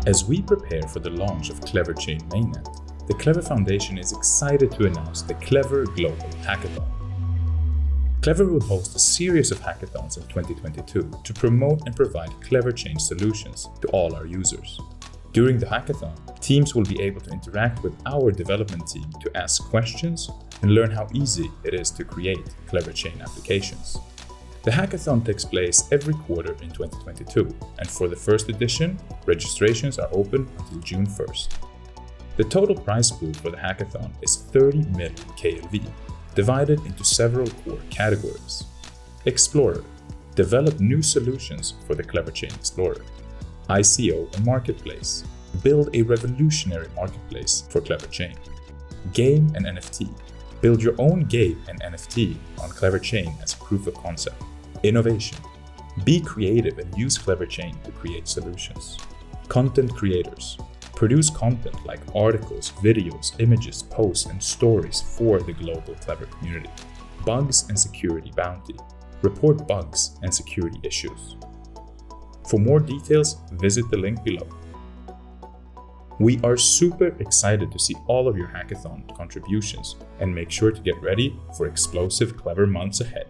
As we prepare for the launch of Klever Chain mainnet, the Klever Foundation is excited to announce the Klever Global Hackathon. Klever will host a series of hackathons in 2022 to promote and provide Klever Chain solutions to all our users. During the hackathon, teams will be able to interact with our development team to ask questions and learn how easy it is to create Klever Chain applications. The hackathon takes place every quarter in 2022, and for the first edition, registrations are open until June 1st. The total prize pool for the hackathon is 30 million KLV, divided into several core categories. Explorer, develop new solutions for the Klever Chain Explorer. ICO and Marketplace, build a revolutionary marketplace for Klever Chain. Game and NFT, build your own game and NFT on Klever Chain as a proof of concept. Innovation, be creative and use Klever Chain to create solutions. Content creators, produce content like articles, videos, images, posts, and stories for the global Klever community. Bugs and security bounty, report bugs and security issues. For more details, visit the link below. We are super excited to see all of your hackathon contributions and make sure to get ready for explosive Klever months ahead.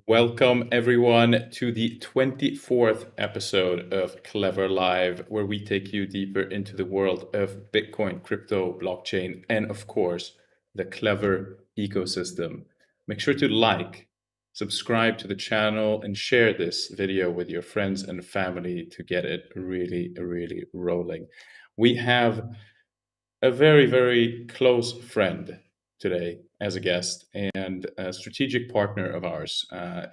Welcome everyone to the 24th episode of Klever Live, where we take you deeper into the world of Bitcoin, crypto, blockchain, and of course, the Klever ecosystem. Make sure to like, subscribe to the channel, and share this video with your friends and family to get it really rolling. We have a very close friend today as a guest and a strategic partner of ours.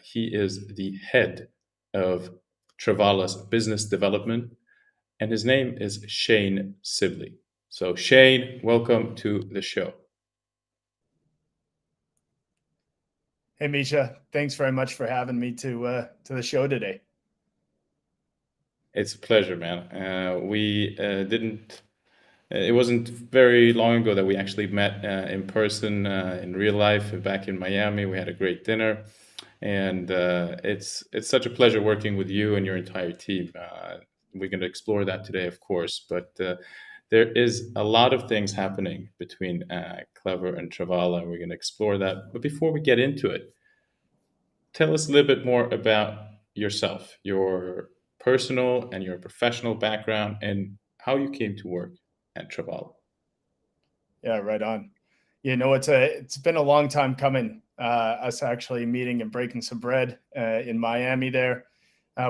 He is the head of Travala's business development, and his name is Shane Sibley. So Shane, welcome to the show. Hey, Misha, thanks very much for having me to the show today. It's a pleasure, man. It wasn't very long ago that we actually met in person in real life back in Miami. We had a great dinner, and it's such a pleasure working with you and your entire team. We're going to explore that today, of course, but there is a lot of things happening between Klever and Travala, and we're going to explore that. But before we get into it, tell us a little bit more about yourself, your personal and your professional background, and how you came to work at Travala. Yeah, right on. You know, it's been a long time coming. Us actually meeting and breaking some bread in Miami there.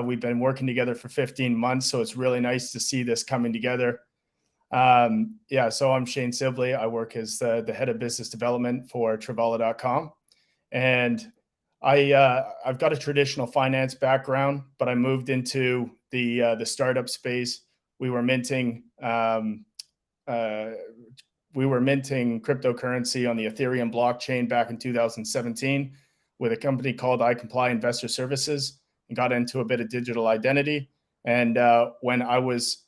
We've been working together for 15 months, so it's really nice to see this coming together. So I'm Shane Sibley. I work as the head of business development for Travalacom, and I've got a traditional finance background, but I moved into the startup space. We were minting cryptocurrency on the Ethereum blockchain back in 2017 with a company called iComply Investor Services, and got into a bit of digital identity. And when I was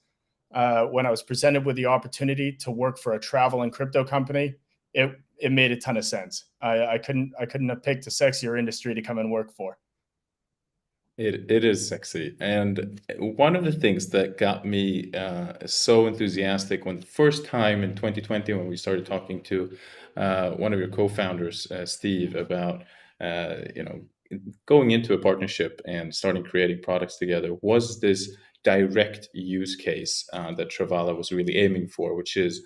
presented with the opportunity to work for a travel and crypto company, it made a ton of sense. I couldn't have picked a sexier industry to come and work for. It is sexy. And one of the things that got me so enthusiastic when the first time in 2020, when we started talking to one of your co-founders, Steve, about going into a partnership and starting creating products together, was this direct use case that Travala was really aiming for, which is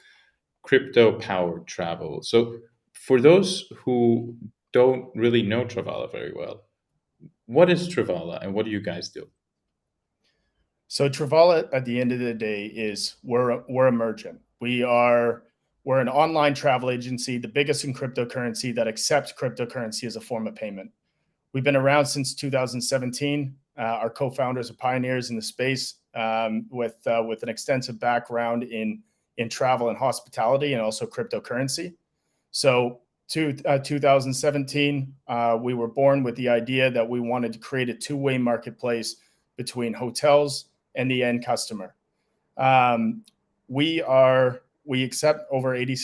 crypto-powered travel. So for those who don't really know Travala very well, what is Travala and what do you guys do? So Travala, at the end of the day, is we're a merchant. We're an online travel agency, the biggest in cryptocurrency that accepts cryptocurrency as a form of payment. We've been around since 2017. Our co-founders are pioneers in the space with an extensive background in travel and hospitality and also cryptocurrency. So 2017, we were born with the idea that we wanted to create a two-way marketplace between hotels and the end customer. We accept over 80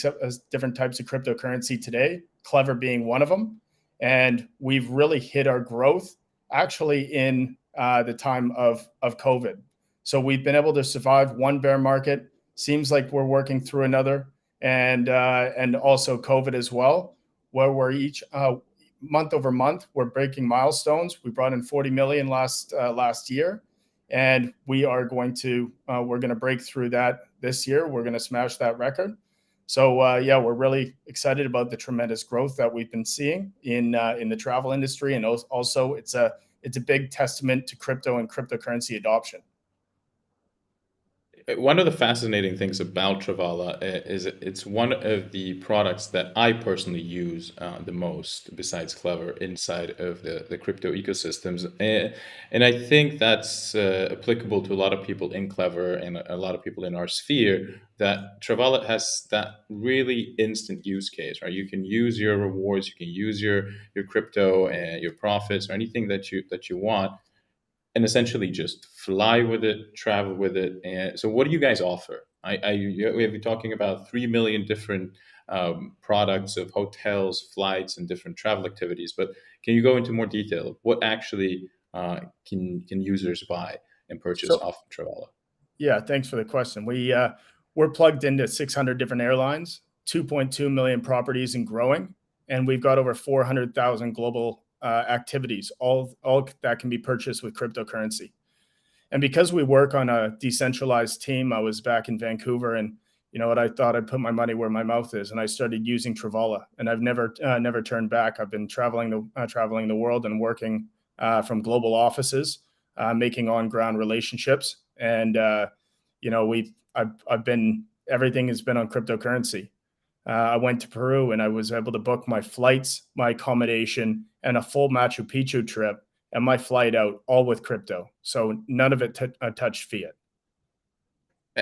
different types of cryptocurrency today, Klever being one of them. And we've really hit our growth actually in the time of COVID. So we've been able to survive one bear market. Seems like we're working through another, and also COVID as well, where we're each month over month we're breaking milestones. We brought in 40 million last year, and we're going to break through that this year. We're going to smash that record. So yeah, we're really excited about the tremendous growth that we've been seeing in the travel industry, and also it's a big testament to crypto and cryptocurrency adoption. One of the fascinating things about Travala is it's one of the products that I personally use the most, besides Klever, inside of the crypto ecosystems. And I think that's applicable to a lot of people in Klever and a lot of people in our sphere, that Travala has that really instant use case, right? You can use your rewards, you can use your crypto and your profits or anything that you want, and essentially just fly with it, travel with it. And so, what do you guys offer? We have been talking about 3 million different products of hotels, flights, and different travel activities. But can you go into more detail? What actually can users buy and purchase So off of Travala? yeah, thanks for the question. We're plugged into 600 different airlines, 2.2 million properties and growing, and we've got over 400,000 global activities, all that can be purchased with cryptocurrency. And because we work on a decentralized team, I was back in Vancouver, and you know what, I thought I'd put my money where my mouth is, and I started using Travala, and I've never turned back. I've been traveling the world and working from global offices, making on ground relationships, and you know I've been everything has been on cryptocurrency. I went to Peru and I was able to book my flights, my accommodation, and a full Machu Picchu trip and my flight out all with crypto. So none of it touched fiat.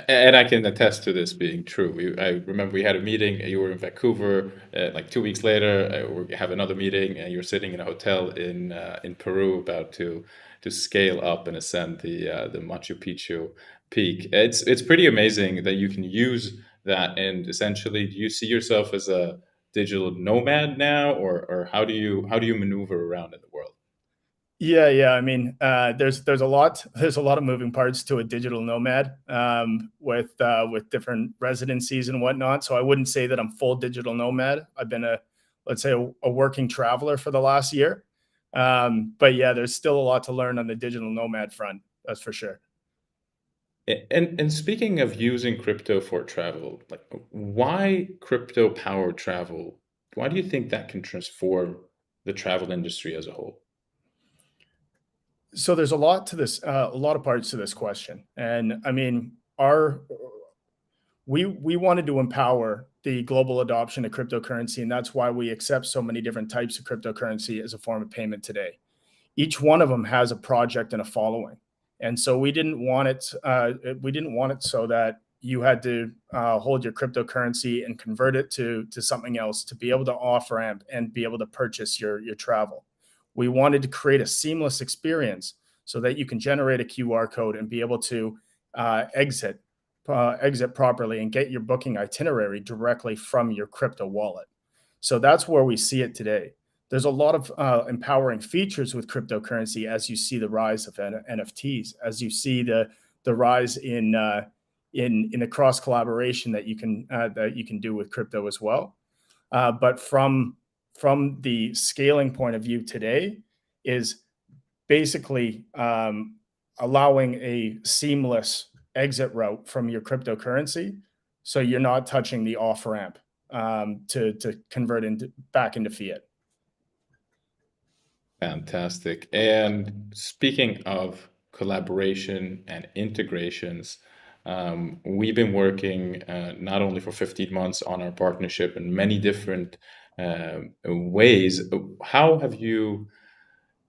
And I can attest to this being true. I remember we had a meeting. You were in Vancouver. Like 2 weeks later, we have another meeting, and you're sitting in a hotel in Peru, about to scale up and ascend the Machu Picchu peak. It's pretty amazing that you can use that. And essentially, do you see yourself as a digital nomad now, or how do you maneuver around in the world? Yeah. I mean, there's a lot of moving parts to a digital nomad, with different residencies and whatnot. So I wouldn't say that I'm full digital nomad. I've been let's say a working traveler for the last year. But yeah, there's still a lot to learn on the digital nomad front. That's for sure. And speaking of using crypto for travel, like, why crypto powered travel? Why do you think that can transform the travel industry as a whole? So there's a lot to this, a lot of parts to this question, and I mean, our we wanted to empower the global adoption of cryptocurrency, and that's why we accept so many different types of cryptocurrency as a form of payment today. Each one of them has a project and a following, and so we didn't want it so that you had to hold your cryptocurrency and convert it to something else to be able to off ramp and be able to purchase your travel. We wanted to create a seamless experience so that you can generate a QR code and be able to exit exit properly and get your booking itinerary directly from your crypto wallet. So that's where we see it today. There's a lot of empowering features with cryptocurrency as you see the rise of NFTs, as you see the rise in the cross collaboration that you can do with crypto as well. But from the scaling point of view today, is basically allowing a seamless exit route from your cryptocurrency, so you're not touching the off ramp to convert back into fiat. Fantastic. And speaking of collaboration and integrations, we've been working not only for 15 months on our partnership in many different ways. How have you,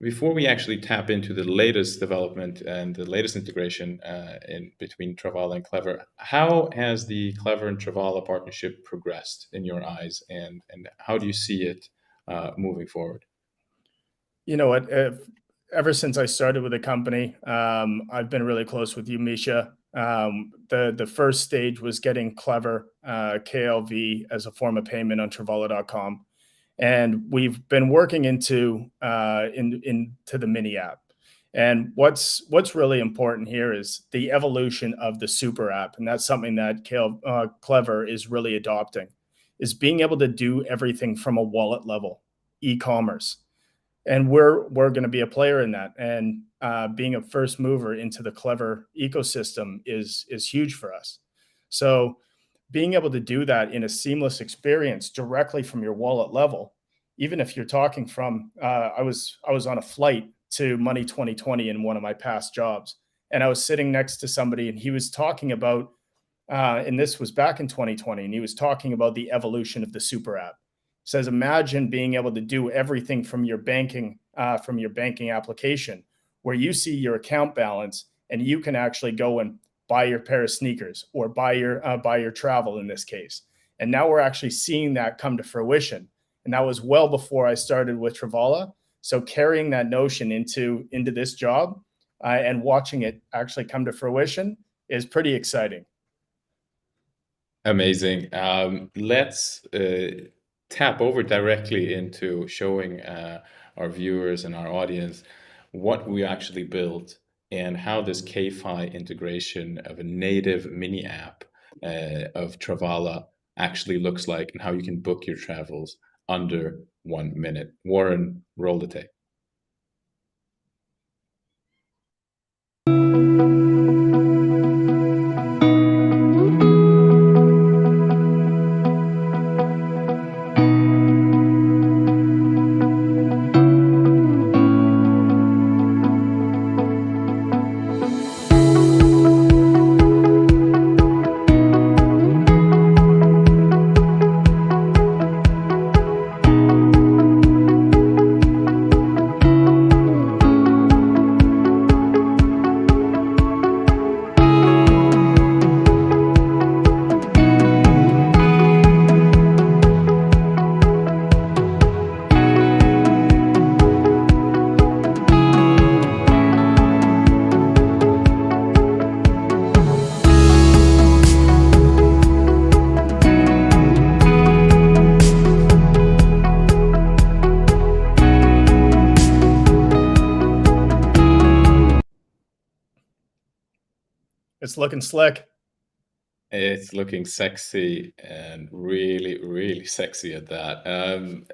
before we actually tap into the latest development and the latest integration in between Travala and Klever, how has the Klever and Travala partnership progressed in your eyes, and how do you see it moving forward? You know what? Ever since I started with the company, I've been really close with you, Misha. The first stage was getting Klever KLV as a form of payment on Travala.com. and we've been working into the mini app. And what's really important here is the evolution of the super app, and that's something that Klever is really adopting, is being able to do everything from a wallet level, e-commerce, and we're going to be a player in that. And being a first mover into the Klever ecosystem is huge for us. So being able to do that in a seamless experience directly from your wallet level, even if you're talking from, I was on a flight to Money 2020 in one of my past jobs, and I was sitting next to somebody, and he was talking about, and this was back in 2020, and he was talking about the evolution of the super app. He says, imagine being able to do everything from your banking application, where you see your account balance, and you can actually go and buy your pair of sneakers or buy your travel in this case. And now we're actually seeing that come to fruition. And that was well before I started with Travala. So carrying that notion into this job and watching it actually come to fruition is pretty exciting. Amazing. Let's tap over directly into showing our viewers and our audience what we actually built and how this K-Fi integration of a native mini app of Travala actually looks like, and how you can book your travels under 1 minute. Warren, roll the tape. It's looking slick. It's looking sexy, and really, really sexy at that.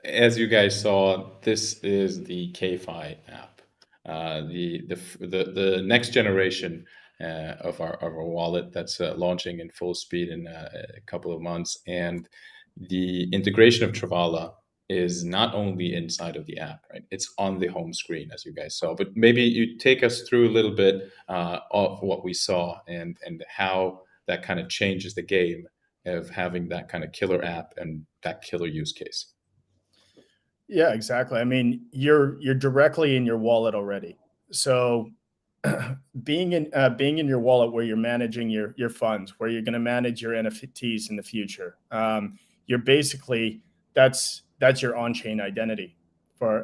As you guys saw, this is the K-Fi app, the next generation of our wallet that's launching in full speed in a couple of months. And the integration of Travala is not only inside of the app, right? It's on the home screen, as you guys saw. But maybe you take us through a little bit of what we saw and how that kind of changes the game of having that kind of killer app and that killer use case. Yeah, exactly. I mean, you're directly in your wallet already. So being in your wallet, where you're managing your funds, where you're going to manage your NFTs in the future, you're basically, that's your on-chain identity, for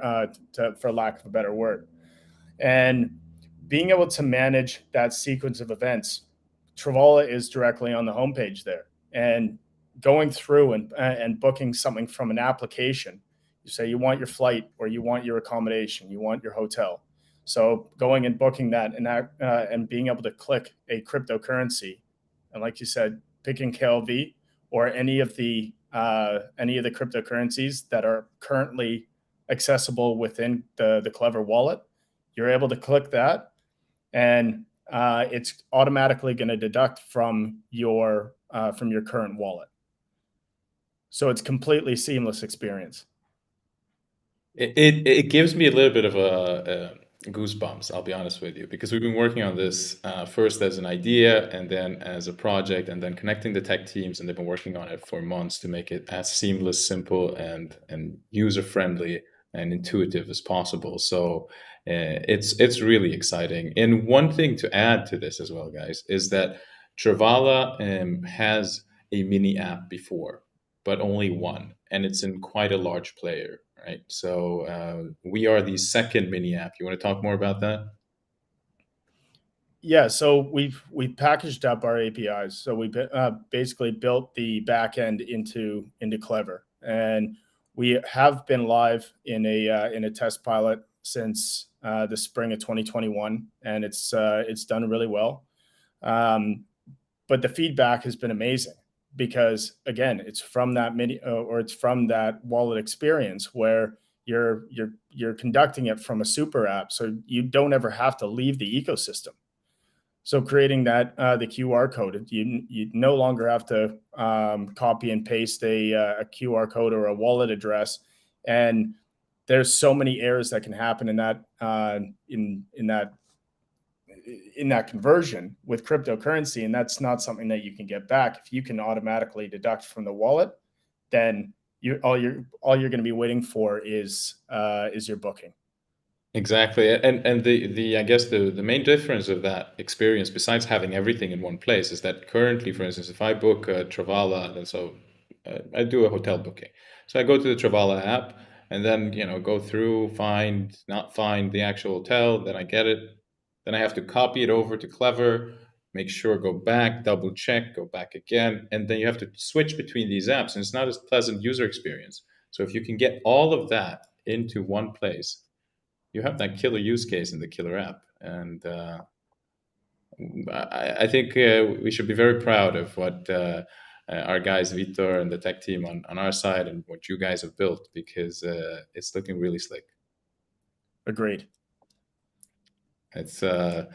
lack of a better word. And being able to manage that sequence of events, Travala is directly on the homepage there. And going through and booking something from an application, you say you want your flight, or you want your accommodation, you want your hotel. So going and booking that, and being able to click a cryptocurrency, and like you said, picking KLV or any of the cryptocurrencies that are currently accessible within the Klever wallet, you're able to click that, and it's automatically going to deduct from your current wallet. So it's completely seamless experience. It gives me a little bit of a goosebumps, I'll be honest with you, because we've been working on this first as an idea, and then as a project, and then connecting the tech teams, and they've been working on it for months to make it as seamless, simple, and user friendly and intuitive as possible. So it's really exciting. And one thing to add to this as well, guys, is that Travala has a mini app before, but only one, and it's in quite a large player, right? So we are the second mini app. You want to talk more about that? Yeah, so we've packaged up our APIs. So we basically built the back end into Klever, and We have been live in a test pilot since the spring of 2021, and it's done really well. But the feedback has been amazing because, again, it's from that it's from that wallet experience where you're conducting it from a super app, so you don't ever have to leave the ecosystem. So creating that the QR code, you no longer have to copy and paste a QR code or a wallet address, and there's so many errors that can happen in that in that conversion with cryptocurrency, and that's not something that you can get back. If you can automatically deduct from the wallet, then all you're going to be waiting for is your booking. Exactly. And the I guess the main difference of that experience, besides having everything in one place, is that currently, for instance, if I book Travala, and so I do a hotel booking. So I go to the Travala app and then, go through, not find the actual hotel, then I get it. Then I have to copy it over to Klever, make sure, go back, double check, go back again. And then you have to switch between these apps, and it's not as pleasant user experience. So if you can get all of that into one place, you have that killer use case in the killer app. And I think we should be very proud of what our guys, Vitor and the tech team on our side, and what you guys have built, because it's looking really slick. Agreed. It's a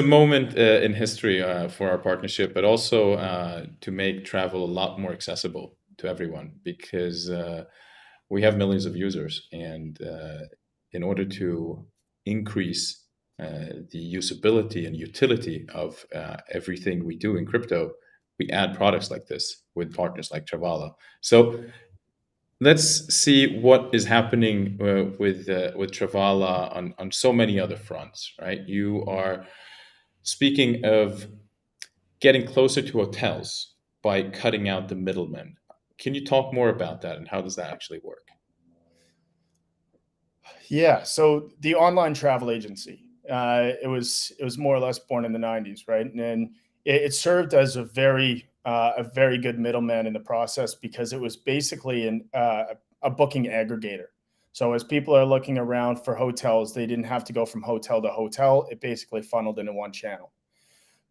moment in history for our partnership, but also to make travel a lot more accessible to everyone, because we have millions of users, and in order to increase the usability and utility of everything we do in crypto, we add products like this with partners like Travala. So let's see what is happening with Travala on so many other fronts, right? You are speaking of getting closer to hotels by cutting out the middlemen. Can you talk more about that, and how does that actually work? Yeah. So the online travel agency, it was more or less born in the 90s, right? And it served as a very good middleman in the process, because it was basically a booking aggregator. So as people are looking around for hotels, they didn't have to go from hotel to hotel. It basically funneled into one channel.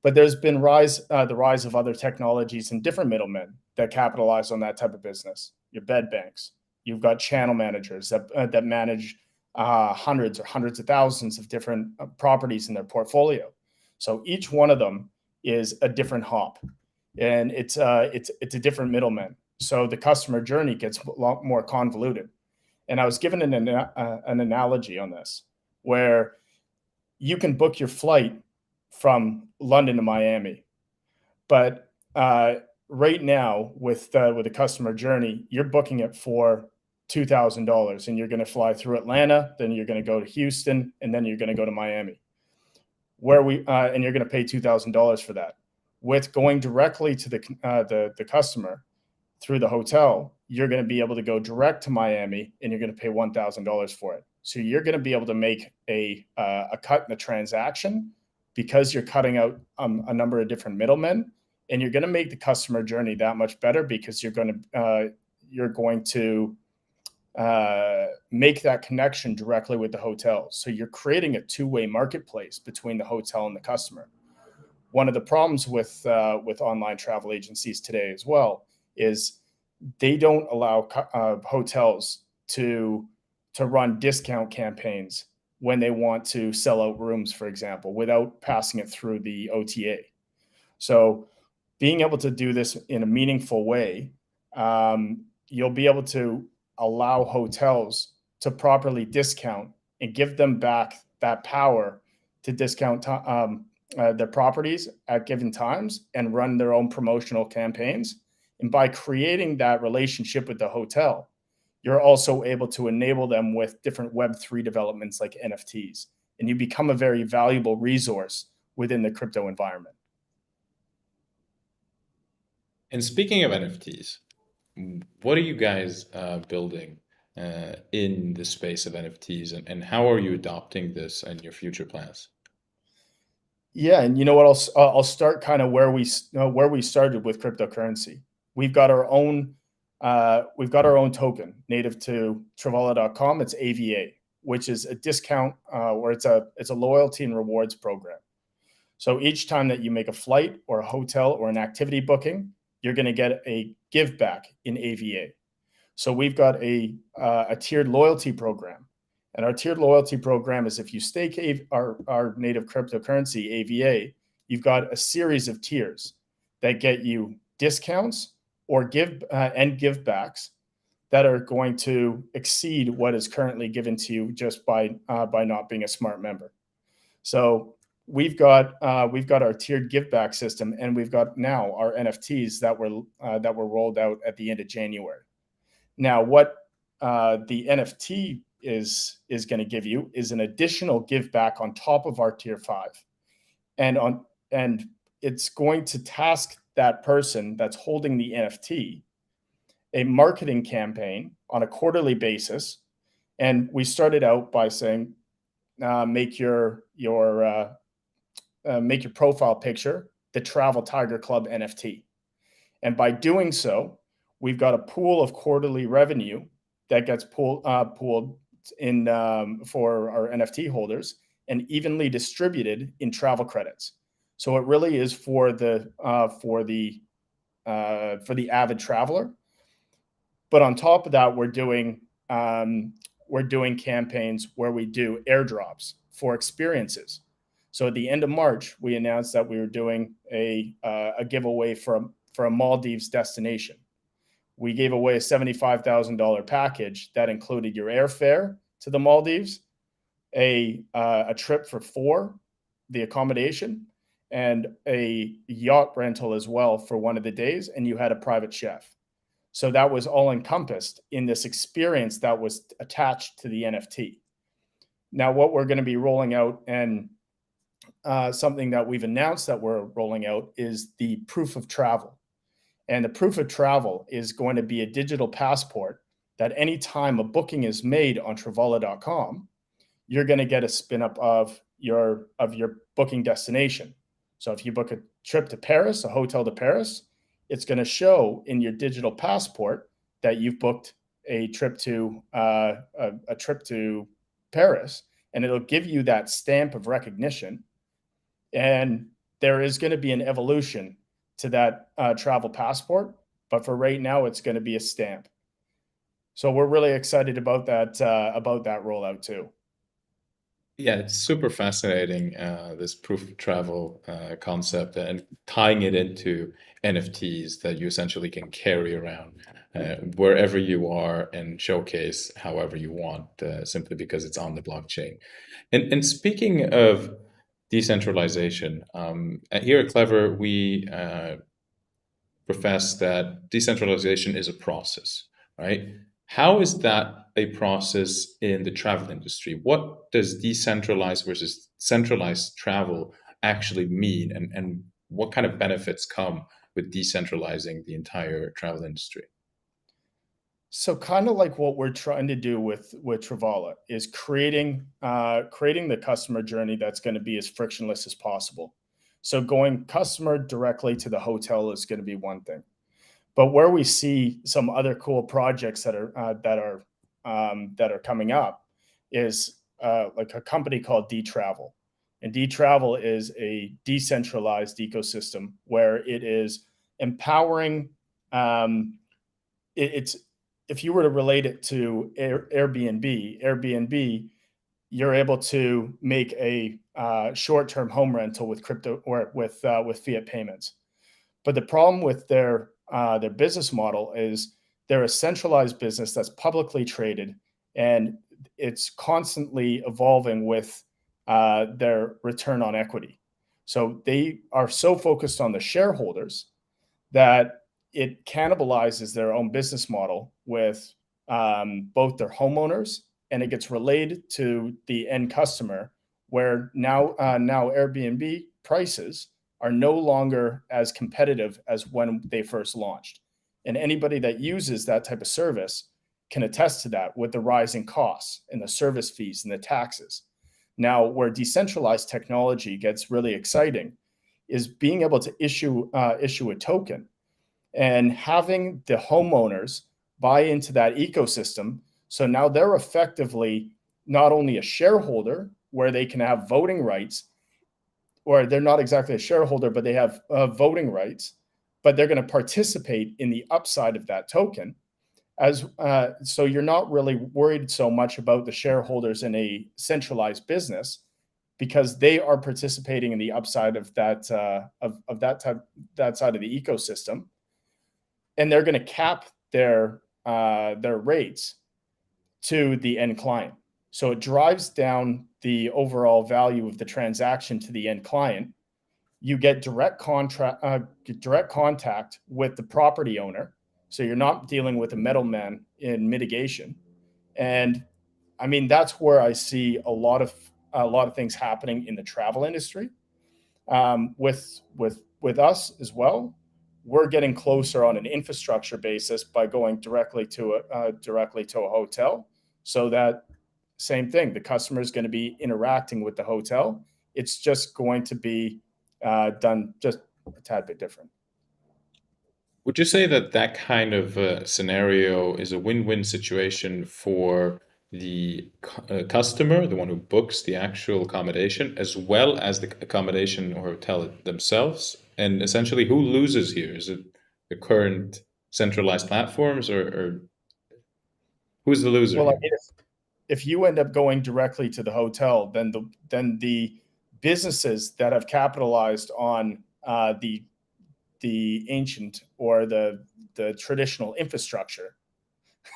But there's been the rise of other technologies and different middlemen that capitalize on that type of business. Your bed banks, you've got channel managers that manage hundreds of thousands of different properties in their portfolio. So each one of them is a different hop, and it's a different middleman. So the customer journey gets a lot more convoluted. And I was given an analogy on this, where you can book your flight from London to Miami, but right now with the customer journey, you're booking it for $2,000, and you're going to fly through Atlanta, then you're going to go to Houston, and then you're going to go to Miami, and you're going to pay $2,000 for that. With going directly to the customer through the hotel, you're going to be able to go direct to Miami, and you're going to pay $1,000 for it. So you're going to be able to make a cut in the transaction, because you're cutting out a number of different middlemen, and you're going to make the customer journey that much better, because you're going to make that connection directly with the hotel. So you're creating a two-way marketplace between the hotel and the customer. One of the problems with online travel agencies today as well is they don't allow hotels to run discount campaigns when they want to sell out rooms, for example, without passing it through the OTA. So being able to do this in a meaningful way, you'll be able to allow hotels to properly discount and give them back that power to discount their properties at given times and run their own promotional campaigns. And by creating that relationship with the hotel, you're also able to enable them with different Web3 developments like NFTs, and you become a very valuable resource within the crypto environment. And speaking of NFTs, what are you guys building in the space of NFTs, and how are you adopting this in your future plans? Yeah, and you know what? I'll start kind of where we started with cryptocurrency. We've got our own we've got our own token native to Travala.com. It's AVA, which is a discount or it's a loyalty and rewards program. So each time that you make a flight or a hotel or an activity booking, you're going to get a give back in AVA. So we've got a tiered loyalty program. And our tiered loyalty program is if you stake our native cryptocurrency, AVA, you've got a series of tiers that get you discounts or give backs that are going to exceed what is currently given to you just by not being a smart member. So we've got our tiered give back system, and we've got now our NFTs that were rolled out at the end of January. Now, what the NFT is going to give you is an additional give back on top of our tier 5, and it's going to task that person that's holding the NFT a marketing campaign on a quarterly basis. And we started out by saying, make your profile picture the Travel Tiger Club NFT. And by doing so, we've got a pool of quarterly revenue that gets pooled in for our NFT holders and evenly distributed in travel credits. So it really is for the avid traveler. But on top of that, we're doing campaigns where we do airdrops for experiences. So at the end of March, we announced that we were doing a giveaway for a Maldives destination. We gave away a $75,000 package that included your airfare to the Maldives, a trip for 4, the accommodation, and a yacht rental as well for one of the days, and you had a private chef. So that was all encompassed in this experience that was attached to the NFT. Now, what we're going to be rolling out, and something that we've announced that we're rolling out, is the proof of travel. And the proof of travel is going to be a digital passport that any time a booking is made on Travala.com, you're going to get a spin up of your booking destination. So if you book a trip to Paris, a hotel to Paris, it's going to show in your digital passport that you've booked a trip to Paris, and it'll give you that stamp of recognition. And there is going to be an evolution to that travel passport, but for right now, it's going to be a stamp. So we're really excited about that rollout too. Yeah, it's super fascinating, this proof of travel concept, and tying it into NFTs that you essentially can carry around wherever you are and showcase however you want, simply because it's on the blockchain. And speaking of decentralization, here at Klever, we profess that decentralization is a process, right? How is that a process in the travel industry? What does decentralized versus centralized travel actually mean? And what kind of benefits come with decentralizing the entire travel industry? So kind of like what we're trying to do with Travala is creating the customer journey that's going to be as frictionless as possible. So going customer directly to the hotel is going to be one thing. But where we see some other cool projects that are coming up is like a company called Traval, and Traval is a decentralized ecosystem where it is empowering. It's if you were to relate it to Airbnb, you're able to make a short-term home rental with crypto or with fiat payments. But the problem with their business model is they're a centralized business that's publicly traded, and it's constantly evolving with their return on equity. So they are so focused on the shareholders that it cannibalizes their own business model with both their homeowners, and it gets relayed to the end customer, where now Airbnb prices are no longer as competitive as when they first launched. And anybody that uses that type of service can attest to that with the rising costs and the service fees and the taxes. Now, where decentralized technology gets really exciting is being able to issue a token and having the homeowners buy into that ecosystem. So now they're effectively not only a shareholder where they can have voting rights, or they're not exactly a shareholder, but they have voting rights, but they're going to participate in the upside of that token. So you're not really worried so much about the shareholders in a centralized business, because they are participating in the upside of that that side of the ecosystem, and they're going to cap their rates to the end client. So it drives down the overall value of the transaction to the end client. You get direct contact with the property owner, so you're not dealing with a middleman in mitigation. And I mean, that's where I see a lot of things happening in the travel industry. With us as well, we're getting closer on an infrastructure basis by going directly to a hotel, so that same thing, the customer is going to be interacting with the hotel. It's just going to be done just a tad bit different. Would you say that that kind of scenario is a win-win situation for the customer, the one who books the actual accommodation, as well as the accommodation or hotel themselves? And essentially, who loses here? Is it the current centralized platforms, or who's the loser Well, I here? mean, if you end up going directly to the hotel, then the businesses that have capitalized on the ancient or the traditional infrastructure,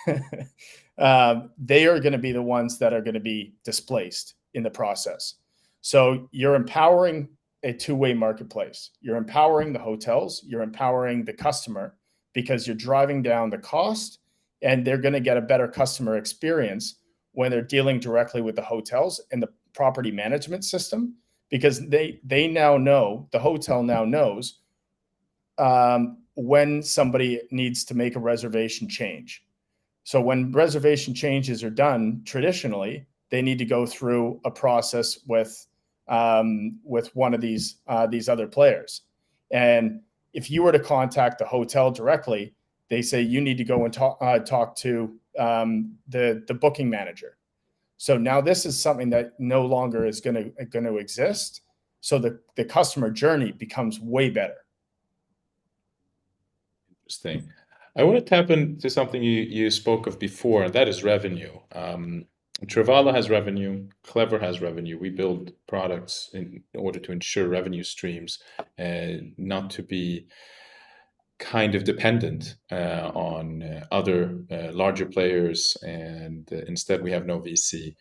they are going to be the ones that are going to be displaced in the process. So you're empowering a two-way marketplace. You're empowering the hotels, you're empowering the customer, because you're driving down the cost, and they're going to get a better customer experience when they're dealing directly with the hotels and the property management system, because they now know, the hotel now knows when somebody needs to make a reservation change. So when reservation changes are done, traditionally, they need to go through a process with one of these other players. And if you were to contact the hotel directly, they say you need to go and talk to the booking manager. So now this is something that no longer is going to exist. So the customer journey becomes way better. Interesting. I want to tap into something you spoke of before, and that is revenue. Travala has revenue, Klever has revenue. We build products in order to ensure revenue streams and not to be kind of dependent on other larger players, and instead we have no VC.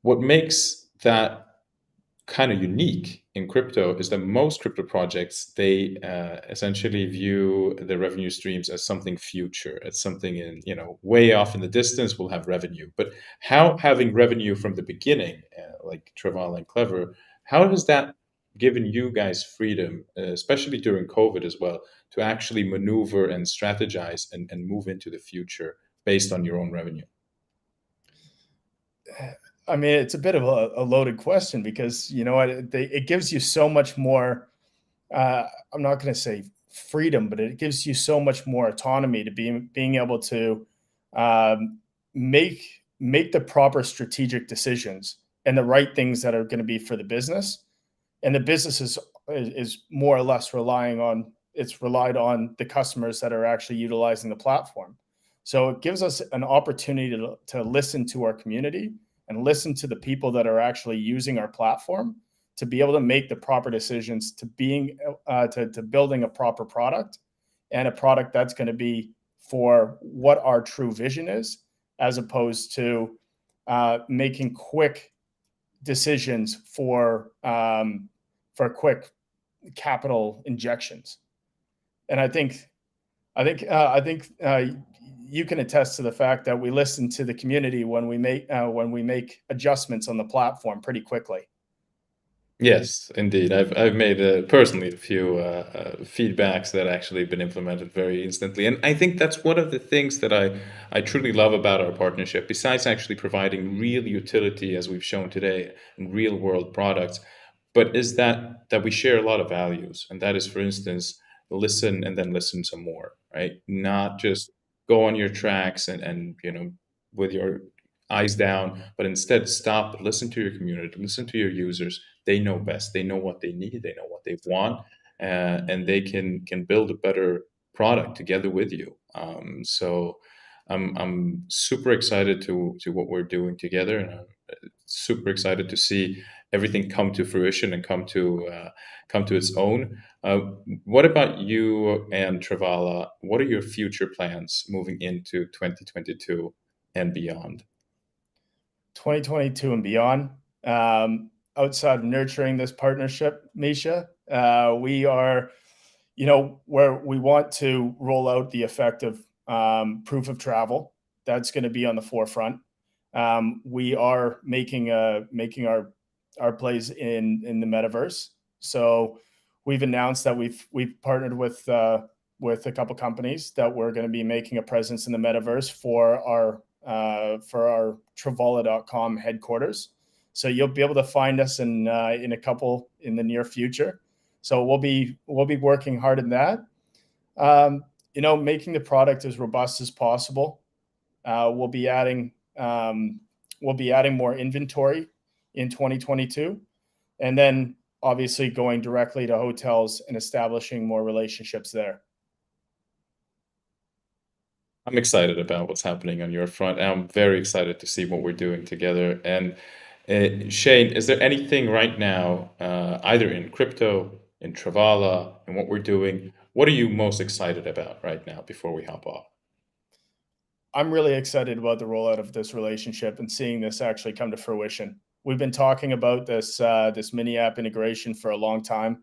What makes that kind of unique in crypto is that most crypto projects, they essentially view the revenue streams as something future, as something in, way off in the distance will have revenue. But how having revenue from the beginning, like Travala and Klever, how has that given you guys freedom, especially during COVID as well, to actually maneuver and strategize and move into the future based on your own revenue? I mean, it's a bit of a loaded question, because it gives you so much more. I'm not going to say freedom, but it gives you so much more autonomy to being able to make the proper strategic decisions and the right things that are going to be for the business. And the business is more or less relied on the customers that are actually utilizing the platform. So it gives us an opportunity to listen to our community and listen to the people that are actually using our platform, to be able to make the proper decisions to building a proper product, and a product that's going to be for what our true vision is, as opposed to making quick decisions for quick capital injections. And I think you can attest to the fact that we listen to the community when we make adjustments on the platform pretty quickly. Yes, indeed. I've made personally a few feedbacks that actually been implemented very instantly, and I think that's one of the things that I truly love about our partnership. Besides actually providing real utility, as we've shown today, in real world products, but is that we share a lot of values, and that is, for instance, listen and then listen some more, right? Not just go on your tracks and with your eyes down, but instead stop, listen to your community, listen to your users. They know best. They know what they need. They know what they want, and they can build a better product together with you. So I'm super excited to what we're doing together, and I'm super excited to see everything come to fruition and come to its own. What about you and Travala? What are your future plans moving into 2022 and beyond? 2022 and beyond. Outside of nurturing this partnership, Misha, we are, where we want to roll out the effective proof of travel. That's going to be on the forefront. We are making our plays in the metaverse. So we've announced that we've partnered with a couple companies that we're going to be making a presence in the metaverse for our Travalacom headquarters. So you'll be able to find us in a couple in the near future. So we'll be working hard in that. Making the product as robust as possible. We'll be adding more inventory in 2022, and then obviously going directly to hotels and establishing more relationships there. I'm excited about what's happening on your front. And I'm very excited to see what we're doing together. And Shane, is there anything right now, either in crypto, in Travala, and what we're doing? What are you most excited about right now before we hop off? I'm really excited about the rollout of this relationship and seeing this actually come to fruition. We've been talking about this mini app integration for a long time,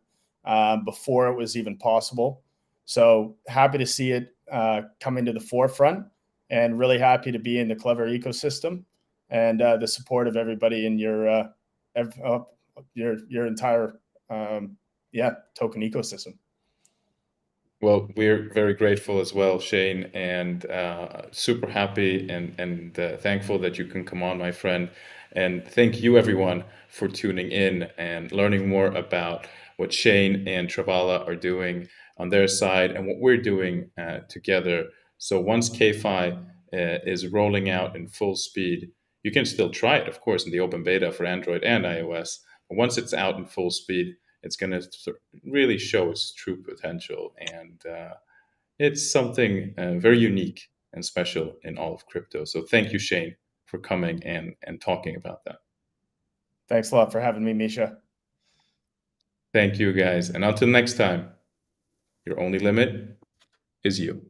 before it was even possible. So happy to see it come into the forefront, and really happy to be in the Klever ecosystem and the support of everybody in your entire token ecosystem. Well, we're very grateful as well, Shane, and super happy and thankful that you can come on, my friend. And thank you, everyone, for tuning in and learning more about what Shane and Travala are doing on their side and what we're doing together. So once KFi is rolling out in full speed, you can still try it, of course, in the open beta for Android and iOS. But once it's out in full speed, it's going to really show its true potential. And it's something very unique and special in all of crypto. So thank you, Shane, for coming and talking about that. Thanks a lot for having me, Misha. Thank you, guys. And until next time, your only limit is you.